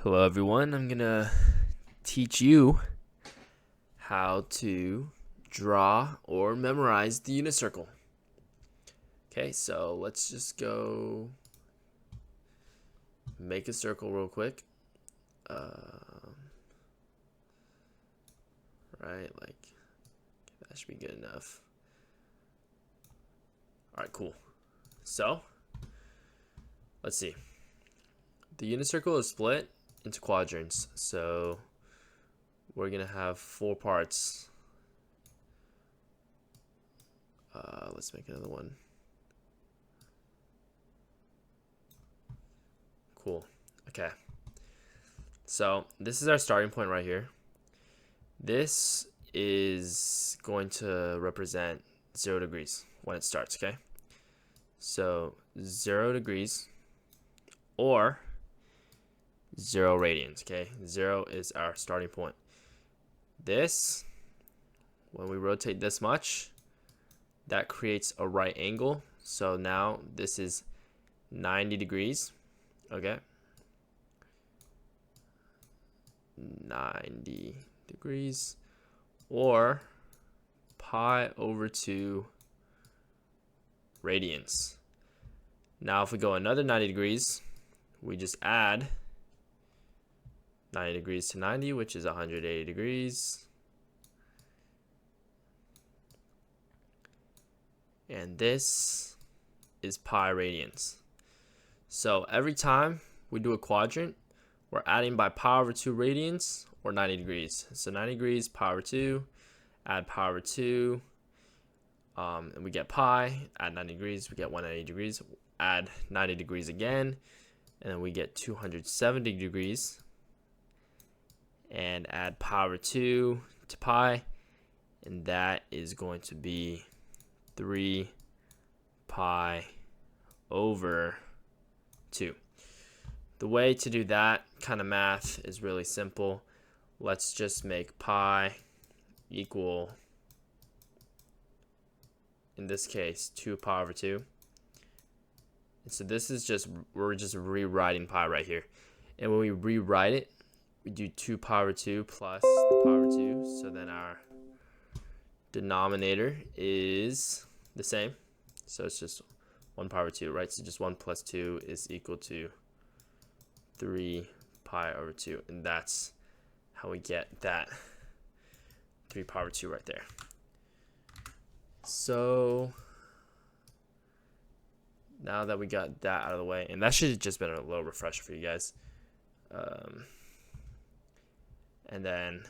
Hello everyone, I'm gonna teach you how to draw or memorize the unit circle. Okay, so let's just go make a circle real quick. Right, like that should be good enough. Alright, cool. So, let's see. The unit circle is split into quadrants, so we're gonna have 4 parts. Let's make another one. Cool. Okay. So this is our starting point right here. This is going to represent 0 degrees when it starts, okay? So 0 degrees or 0 radians, okay? 0 is our starting point. This, when we rotate this much, that creates a right angle. So now this is 90 degrees, okay? 90 degrees or pi over 2 radians. Now if we go another 90 degrees, we just add 90 degrees to 90, which is 180 degrees. And this is pi radians. So every time we do a quadrant, we're adding by pi over 2 radians or 90 degrees. So 90 degrees, pi over 2, add pi over 2, and we get pi. Add 90 degrees, we get 180 degrees. Add 90 degrees again, and then we get 270 degrees. And add pi over 2 to pi, and that is going to be 3 pi over 2. The way to do that kind of math is really simple. Let's just make pi equal, in this case, 2 pi over 2. And so this is just, we're just rewriting pi right here. And when we rewrite it, we do 2 pi over 2 plus the pi over 2. So then our denominator is the same. So it's just 1 pi over 2, right? So just 1 plus 2 is equal to 3 pi over 2. And that's how we get that 3 pi over 2 right there. So now that we got that out of the way, and that should have just been a little refresher for you guys. And then,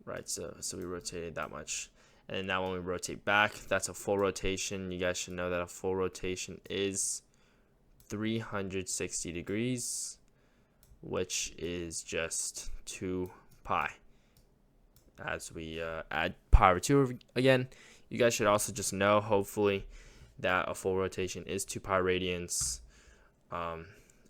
right, so we rotated that much. And now when we rotate back, that's a full rotation. You guys should know that a full rotation is 360 degrees, which is just 2 pi. As we add pi over 2 again, you guys should also just know, hopefully, that a full rotation is 2 pi radians.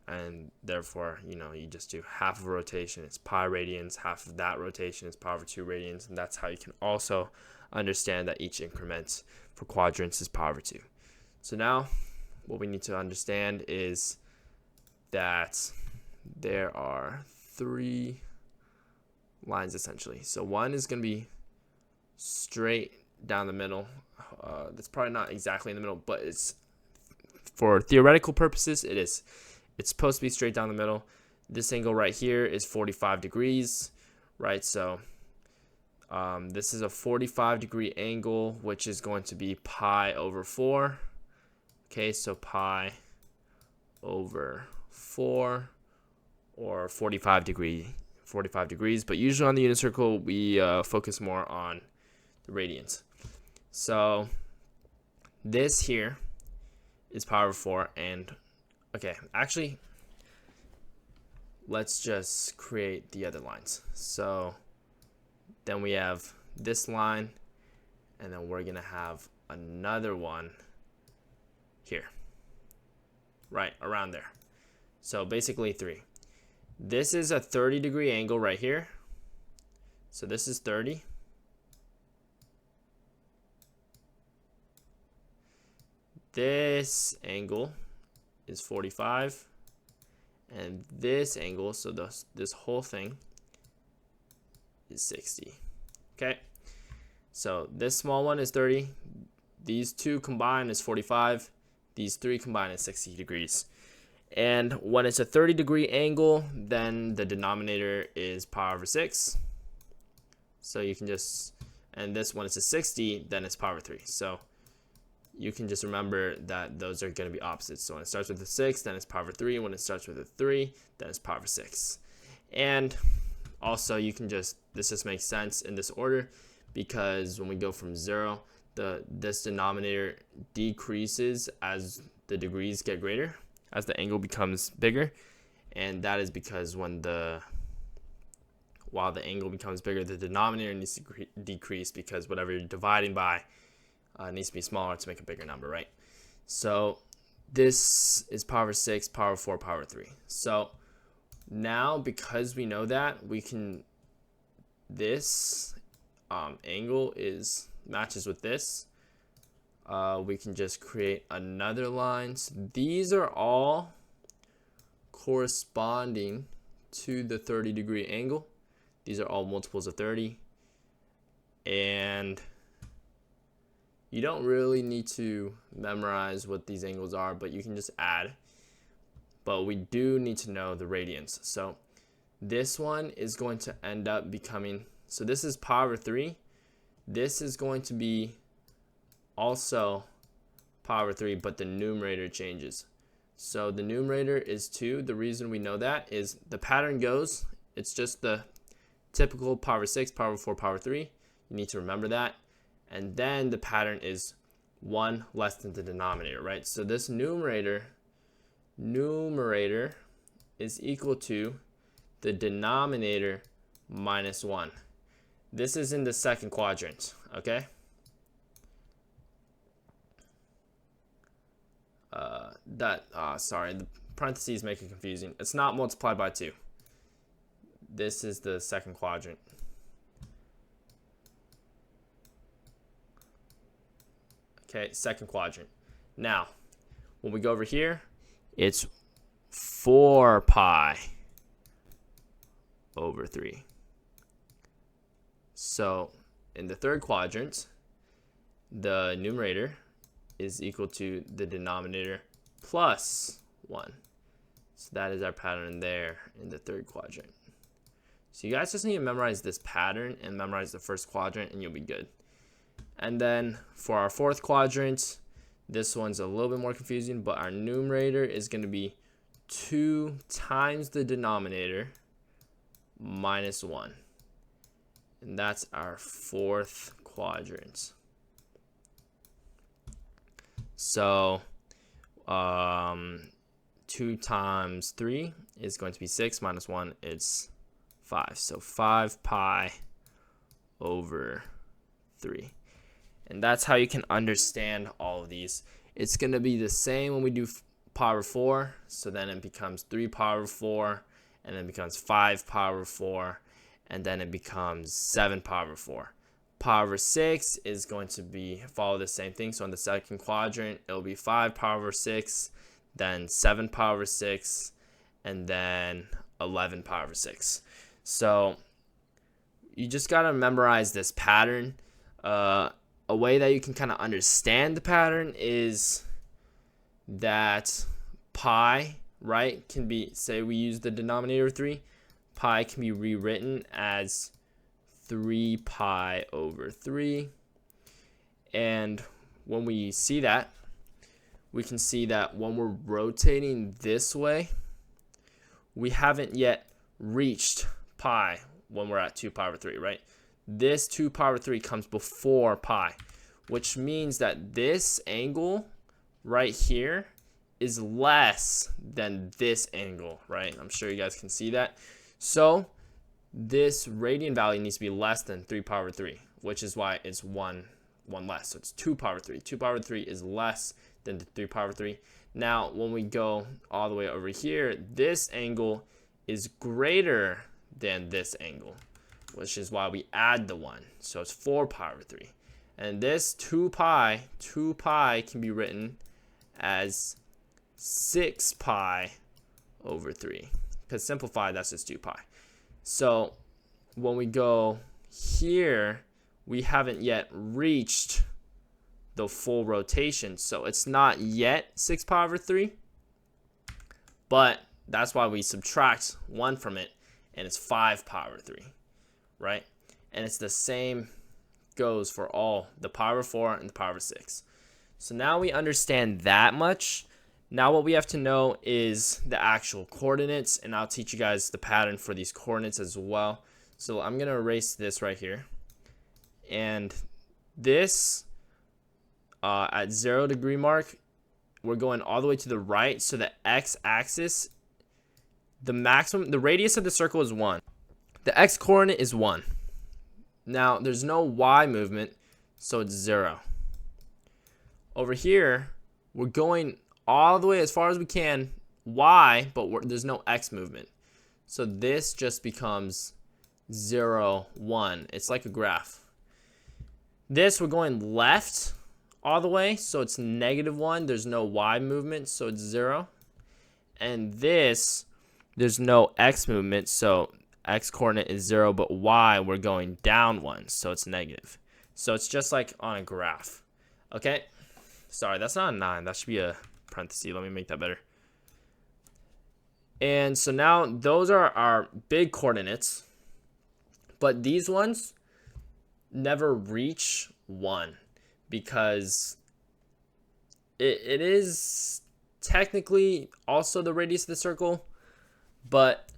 And therefore, you just do half of a rotation, it's pi radians, half of that rotation is pi over 2 radians, and that's how you can also understand that each increment for quadrants is pi over 2. So now, what we need to understand is that there are 3 lines essentially. So one is going to be straight down the middle. That's probably not exactly in the middle, but it's, for theoretical purposes, it is. It's supposed to be straight down the middle. This angle right here is 45 degrees, right? So this is a 45 degree angle, which is going to be pi over 4. Okay, so pi over 4 or 45 degrees. But usually on the unit circle, we focus more on the radians. So this here is pi over 4, and okay, actually, let's just create the other lines. So then we have this line, and then we're gonna have another one here, right around there. So basically 3. This is a 30 degree angle right here. So this is 30. This angle is 45, and this angle, so this whole thing is 60. Okay, so this small one is 30. These two combined is 45. These three combined is 60 degrees. And when it's a 30-degree angle, then the denominator is pi over 6. So you can just, and this one is a 60, then it's pi over 3. So you can just remember that those are going to be opposites. So when it starts with a 6, then it's pi over 3. When it starts with a 3, then it's pi over 6. And also you can just, this just makes sense in this order, because when we go from 0, this denominator decreases as the degrees get greater, as the angle becomes bigger. And that is because while the angle becomes bigger, the denominator needs to decrease, because whatever you're dividing by needs to be smaller to make a bigger number, right? So this is pi over 6, pi over 4, pi over 3. So now, because we know that, we can, this angle matches with this. We can just create another line. So these are all corresponding to the 30-degree angle. These are all multiples of 30. And you don't really need to memorize what these angles are, but you can just add. But we do need to know the radians. So this one is going to end up becoming, so this is pi over 3. This is going to be also pi over 3, but the numerator changes. So the numerator is 2. The reason we know that is the pattern goes, it's just the typical pi over 6, pi over 4, pi over 3. You need to remember that. And then the pattern is 1 less than the denominator, right? So this numerator is equal to the denominator minus 1. This is in the second quadrant, okay? Sorry, the parentheses make it confusing. It's not multiplied by 2. This is the second quadrant. Okay, second quadrant. Now, when we go over here, it's 4 pi over 3. So in the third quadrant, the numerator is equal to the denominator plus 1. So that is our pattern there in the third quadrant. So you guys just need to memorize this pattern and memorize the first quadrant, and you'll be good. And then for our fourth quadrant, this one's a little bit more confusing, but our numerator is going to be 2 times the denominator minus 1. And that's our fourth quadrant. So 2 times 3 is going to be 6, minus 1 is 5. So 5 pi over 3. And that's how you can understand all of these. It's going to be the same when we do pi over 4. So then it becomes 3 pi over 4, and then it becomes 5 pi over 4, and then it becomes 7 pi over 4. Pi over 6 is going to follow the same thing. So in the second quadrant, it'll be 5 pi over 6, then 7 pi over 6, and then 11 pi over 6. So you just got to memorize this pattern. A way that you can kind of understand the pattern is that pi, right, can be, say we use the denominator 3, pi can be rewritten as 3 pi over 3. And when we see that, we can see that when we're rotating this way, we haven't yet reached pi when we're at 2 pi over 3, right? This 2 pi over 3 comes before pi, which means that this angle right here is less than this angle, right? I'm sure you guys can see that. So this radian value needs to be less than 3 pi over 3, which is why it's one less. So it's 2 pi over 3. 2 pi over 3 is less than the 3 pi over 3. Now, when we go all the way over here, this angle is greater than this angle, which is why we add the 1. So it's 4 pi over 3. And this 2 pi can be written as 6 pi over 3. Because simplified, that's just 2 pi. So when we go here, we haven't yet reached the full rotation. So it's not yet 6 pi over 3. But that's why we subtract 1 from it, and it's 5 pi over 3, right? And it's the same goes for all the pi over 4 and the pi over 6. So now we understand that much. Now what we have to know is the actual coordinates, and I'll teach you guys the pattern for these coordinates as well. So I'm going to erase this right here. And this, at 0 degree mark, we're going all the way to the right. So the x-axis, the radius of the circle is 1. The x-coordinate is 1. Now, there's no y movement, so it's 0. Over here, we're going all the way as far as we can y, but there's no x movement. So this just becomes 0, 1. It's like a graph. This, we're going left all the way, so it's -1. There's no y movement, so it's 0. And this, there's no x movement, so x coordinate is 0, but y, we're going down 1, so it's negative. So it's just like on a graph. Okay? Sorry, that's not a 9. That should be a parenthesis. Let me make that better. And so now those are our big coordinates, but these ones never reach 1 because it is technically also the radius of the circle, but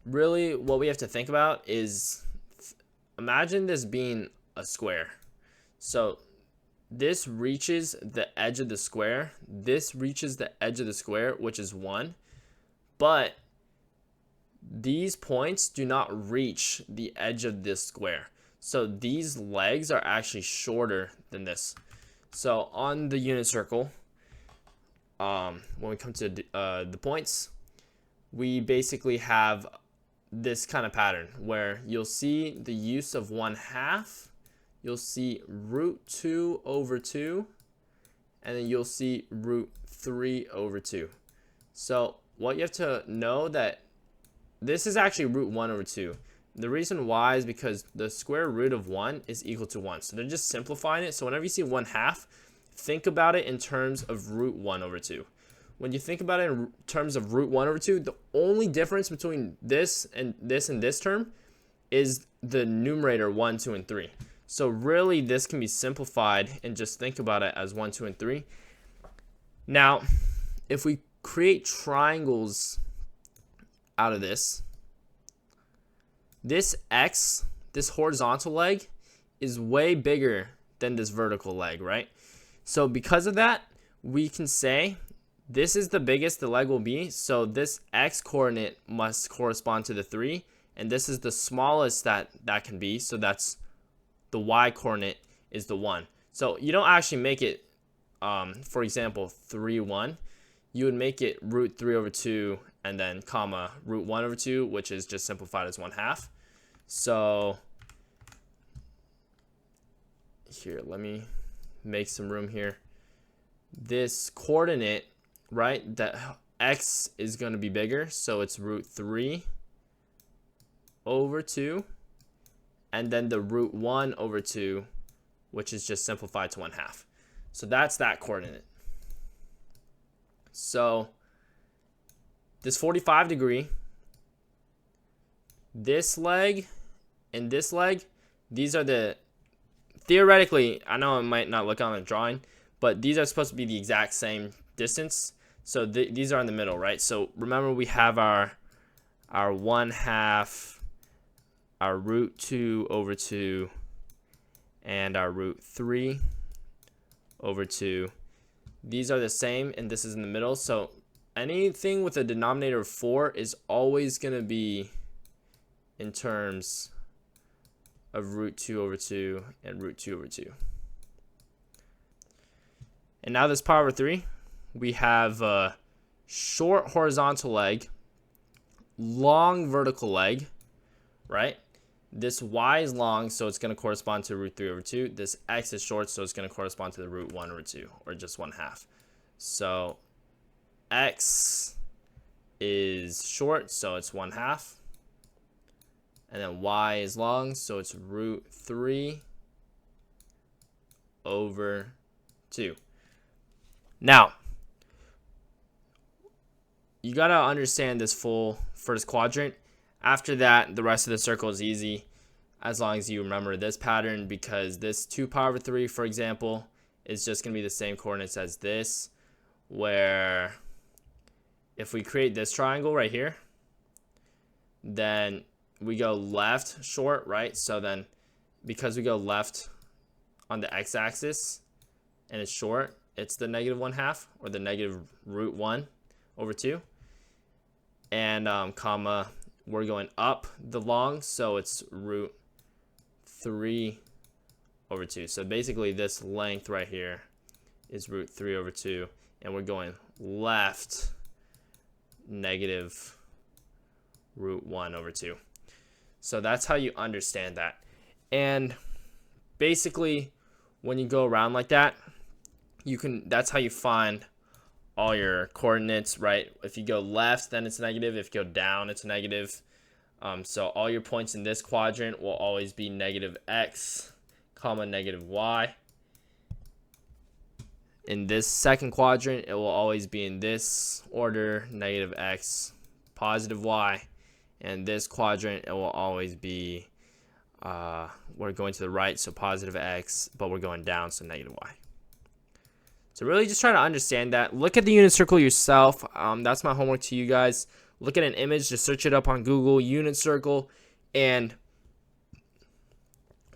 really what we have to think about is, imagine this being a square. So this reaches the edge of the square. This reaches the edge of the square, which is 1. But these points do not reach the edge of this square. So these legs are actually shorter than this. So on the unit circle, when we come to the points, we basically have this kind of pattern where you'll see the use of 1/2. You'll see √2 over 2, and then you'll see √3 over 2. So what you have to know that this is actually √1 over 2. The reason why is because the square root of 1 is equal to 1. So they're just simplifying it. So whenever you see 1/2, think about it in terms of √1 over 2. When you think about it in terms of √1 over 2, the only difference between this and this term is the numerator 1, 2, and 3. So really, this can be simplified and just think about it as 1, 2, and 3. Now, if we create triangles out of this x, this horizontal leg, is way bigger than this vertical leg, right? So because of that, we can say this is the biggest the leg will be. So this x coordinate must correspond to the 3. And this is the smallest that can be. So that's the y coordinate is the 1. So you don't actually make it, for example, 3, 1. You would make it √3 over 2 and then comma √1 over 2, which is just simplified as 1/2. So here, let me make some room here. This coordinate, right, that x is going to be bigger, so it's √3 over 2, and then the √1 over 2, which is just simplified to 1/2. So that's that coordinate. So this 45 degree, this leg, and this leg, these are the, theoretically, I know it might not look on the drawing, but these are supposed to be the exact same distance. So these are in the middle, right? So remember, we have our 1/2, our √2 over 2, and our √3 over 2. These are the same, and this is in the middle. So anything with a denominator of 4 is always going to be in terms of √2 over 2 and √2 over 2. And now this pi over 3, we have a short horizontal leg, long vertical leg, right? This y is long, so it's going to correspond to √3 over 2. This x is short, so it's going to correspond to the √1 over 2, or just 1/2. So x is short, so it's 1/2. And then y is long, so it's root 3 over 2. Now, you got to understand this full first quadrant. After that, the rest of the circle is easy as long as you remember this pattern, because this 2 pi over 3, for example, is just going to be the same coordinates as this, where if we create this triangle right here, then we go left short, right? So then because we go left on the x-axis and it's short, it's the negative 1/2 or the negative root 1 over 2. And comma, we're going up the long, so it's root 3 over 2. So basically this length right here is root 3 over 2, and we're going left negative root 1 over 2. So that's how you understand that. And basically when you go around like that, that's how you find all your coordinates, right? If you go left, then it's negative. If you go down, it's negative. So all your points in this quadrant will always be negative x, comma, negative y. In this second quadrant, it will always be in this order, negative x, positive y. And this quadrant, it will always be, we're going to the right, so positive x, but we're going down, so negative y. So really just try to understand that. Look at the unit circle yourself. That's my homework to you guys. Look at an image, just search it up on Google, unit circle, and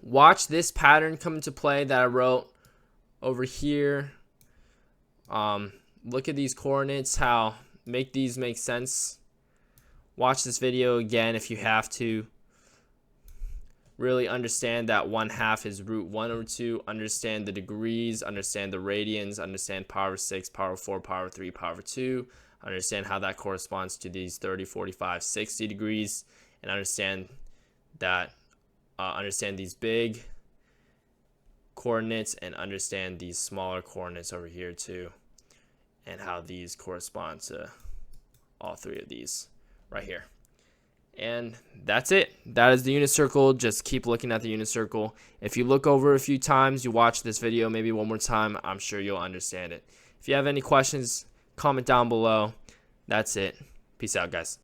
watch this pattern come into play that I wrote over here. Look at these coordinates, how make these make sense. Watch this video again if you have to. Really understand that 1/2 is root 1 over 2. Understand the degrees, understand the radians, understand power 6, power 4, power 3, power 2. Understand how that corresponds to these 30, 45, 60 degrees. And understand that, understand these big coordinates and understand these smaller coordinates over here too. And how these correspond to all three of these right here. And that's it. That is the unit circle. Just keep looking at the unit circle. If you look over a few times, you watch this video maybe one more time, I'm sure you'll understand it. If you have any questions, comment down below. That's it. Peace out, guys.